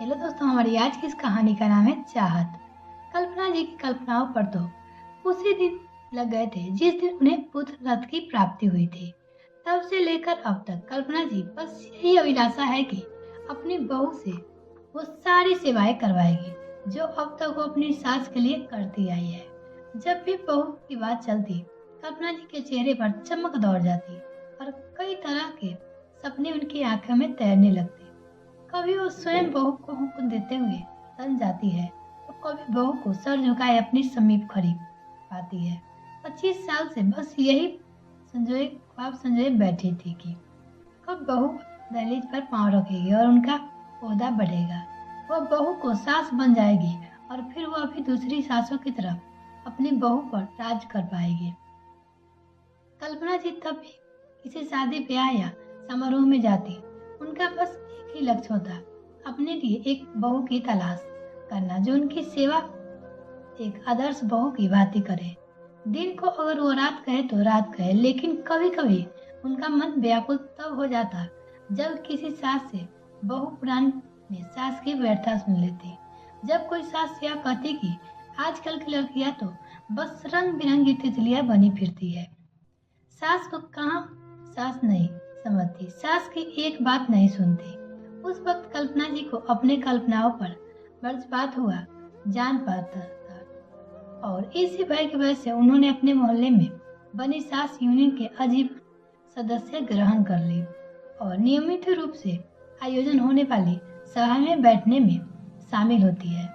Hello दोस्तों, हमारी आज की इस कहानी का नाम है चाहत। कल्पना जी की कल्पनाओं पर तो उसी दिन लग गए थे जिस दिन उन्हें पुत्र रथ की प्राप्ति हुई थी। तब से लेकर अब तक कल्पना जी बस यही अभिलाषा है कि अपनी बहू से वो सारी सेवाएं करवाएगी जो अब तक वो अपनी सास के लिए करती आई है। जब भी बहू की बात चलती, कल्पना जी के चेहरे पर चमक दौड़ जाती और कई तरह के सपने उनकी आंखों में तैरने लगते। कभी वो स्वयं बहू को हुक्म देते हुए तन जाती है तो कभी बहू को सर झुकाए अपनी समीप खड़ी पाती है। 25 साल से बस यही ख्वाब संजोए बैठी थी कि कब बहू दहलीज पर पांव रखेगी और उनका ओहदा बढ़ेगा। वह बहू को सास बन जाएगी और फिर वह भी दूसरी सासों की तरह अपनी बहू पर राज कर पाएगी। कल्पना जी तब भी किसी शादी ब्याह या समारोह में जाती, उनका बस एक ही लक्ष्य होता, अपने लिए एक बहू की तलाश करना जो उनकी सेवा एक आदर्श बहू की भांति करे। दिन को अगर वो रात कहे तो रात कहे, लेकिन कभी कभी उनका मन व्याकुल तब हो जाता जब किसी सास से बहू पुरानी सास की व्यर्था सुन लेती। जब कोई सास यह कहती कि आजकल की लड़कियां तो बस रंग बिरंगी तितलियां बनी फिरती है। सास को कहाँ सास नहीं समझती, सास की एक बात नहीं सुनती। उस वक्त कल्पना जी को अपने कल्पनाओं पर वज्रपात हुआ जान पाता था और इसी भय की वजह से उन्होंने अपने मोहल्ले में बनी सास यूनियन के अजीब सदस्य ग्रहण कर ली और नियमित रूप से आयोजन होने वाली सभा में बैठने में शामिल होती है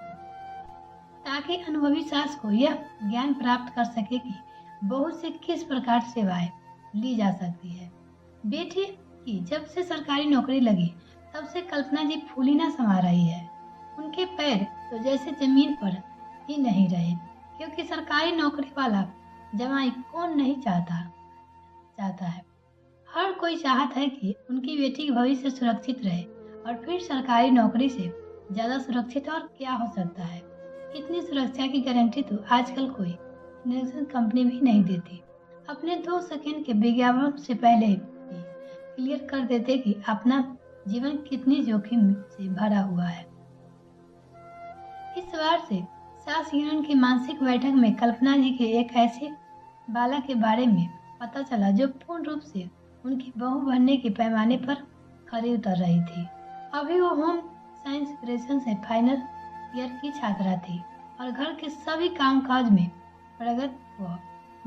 ताकि अनुभवी सास को यह ज्ञान प्राप्त कर सके कि बहू से किस प्रकार सेवाएं ली जा सकती है। बेटी की जब से सरकारी नौकरी लगी तब से कल्पना जी फूली ना समा रही है। उनके पैर तो जैसे जमीन पर ही नहीं रहे, क्योंकि सरकारी नौकरी वाला जमाई कौन नहीं चाहता है। हर कोई चाहता है कि उनकी बेटी का भविष्य सुरक्षित रहे और फिर सरकारी नौकरी से ज्यादा सुरक्षित और क्या हो सकता है। इतनी सुरक्षा की गारंटी तो आजकल कोई इंटरनेशनल कंपनी भी नहीं देती। अपने 2 सेकंड के विज्ञापन से पहले ही क्लियर कर देते कि अपना जीवन कितनी जोखिम से भरा हुआ है। इस बार से सास यूनियन की मानसिक बैठक में कल्पना जी के एक ऐसे बालक के बारे में पता चला जो पूर्ण रूप से उनकी बहू बनने के पैमाने पर खरी उतर रही थी। अभी वो होम साइंस ग्रेजुएशन से फाइनल ईयर की छात्रा थी और घर के सभी कामकाज में प्रगत हुआ,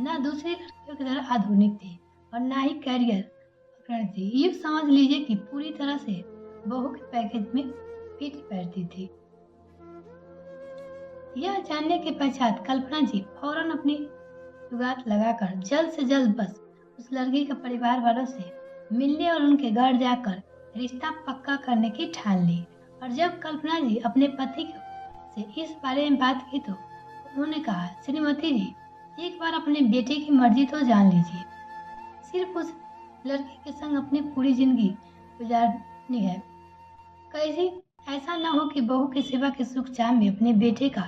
न दूसरी लड़कियों की तरह आधुनिक थी और न ही कैरियर थी। ये समझ लीजिए कि पूरी तरह से बहू के पैकेज में फिट बैठती थी। यह जानने के पश्चात कल्पना जी फौरन अपनी जुगाड़ लगाकर जल्द से जल्द बस उस लड़की के परिवार वालों से मिलने और उनके घर जाकर रिश्ता पक्का करने की ठान ली। और जब कल्पना जी अपने पति से इस बारे में बात की तो उन्होंने कहा, श्रीमती जी, एक बार अपने बेटे की मर्जी तो जान लीजिए। सिर्फ उस लड़की के संग अपनी पूरी जिंदगी गुजारनी है। कैसे ऐसा न हो कि बहू की सेवा के सुख चाम में अपने बेटे का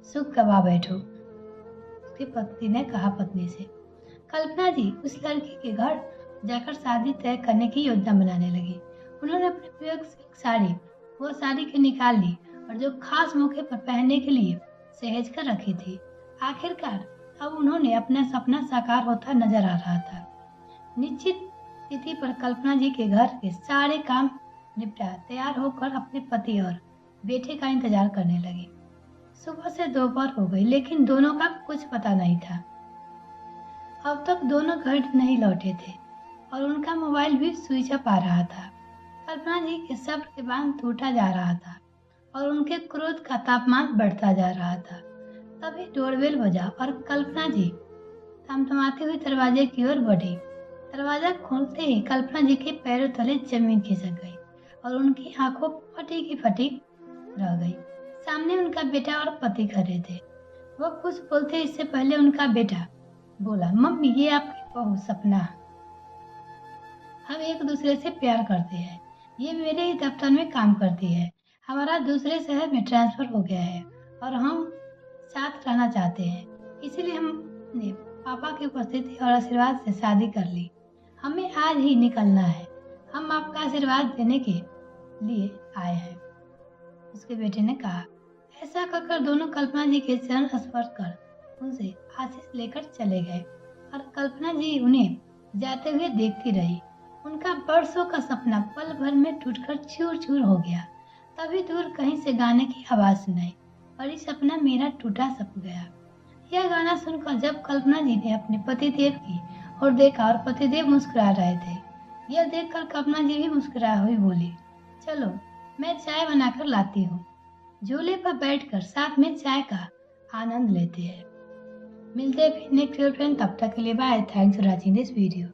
सुख गवा बैठो। उसके पति ने कहा पत्नी से। कल्पना जी उस लड़की के घर जाकर शादी तय करने की योजना बनाने लगी। उन्होंने अपने उपयोग से एक साड़ी वो साड़ी के निकाल ली और जो खास मौके पर पहनने के लिए सहेज कर रखी थी। आखिरकार अब उन्होंने अपना सपना साकार होता नजर आ रहा था। निश्चित तिथि पर कल्पना जी के घर के सारे काम निपटा तैयार होकर अपने पति और बेटे का इंतजार करने लगी। सुबह से दोपहर हो गई, लेकिन दोनों का कुछ पता नहीं था। अब तक दोनों घर नहीं लौटे थे और उनका मोबाइल भी स्विच ऑफ आ रहा था। कल्पना जी के सब्र के बांध टूटा जा रहा था और उनके क्रोध का तापमान बढ़ता जा रहा था। तभी डोरबेल बजा और कल्पना जी थमथमाती हुई दरवाजे की ओर बढ़ी। दरवाजा खोलते ही कल्पना जी के पैरों तले जमीन खिसक गई और उनकी आंखों फटी की फटी रह गई। सामने उनका बेटा और पति खड़े थे। वो कुछ बोलते इससे पहले उनका बेटा बोला, मम्मी, ये आपकी बहू सपना, हम एक दूसरे से प्यार करते हैं। ये मेरे ही दफ्तर में काम करती है। हमारा दूसरे शहर में ट्रांसफर हो गया है और हम साथ रहना चाहते हैं। इसलिए हमने पापा की उपस्थिति और आशीर्वाद से शादी कर ली। हमें आज ही निकलना है। हम आपका आशीर्वाद देने के लिए आए हैं। उसके बेटे ने कहा। ऐसा कहकर दोनों कल्पना जी के चरण स्पर्श कर उनसे आशीष लेकर चले गए और कल्पना जी उन्हें जाते हुए देखती रही। उनका बरसों का सपना पल भर में टूटकर चूर चूर हो गया। तभी दूर कहीं से गाने की आवाज सुनाई, बड़ी सपना मेरा टूटा सप गया। यह गाना सुनकर जब कल्पना जी ने अपने पतिदेव की ओर देखा और पतिदेव मुस्कुरा रहे थे, यह देखकर कल्पना जी भी मुस्कुरा हुई बोली, चलो मैं चाय बनाकर लाती हूँ। झूले पर बैठकर साथ में चाय का आनंद लेते हैं। मिलते हैं फिर नेक्स्ट फ्रेंड, तब तक के लिए bye. Thanks for watching this video.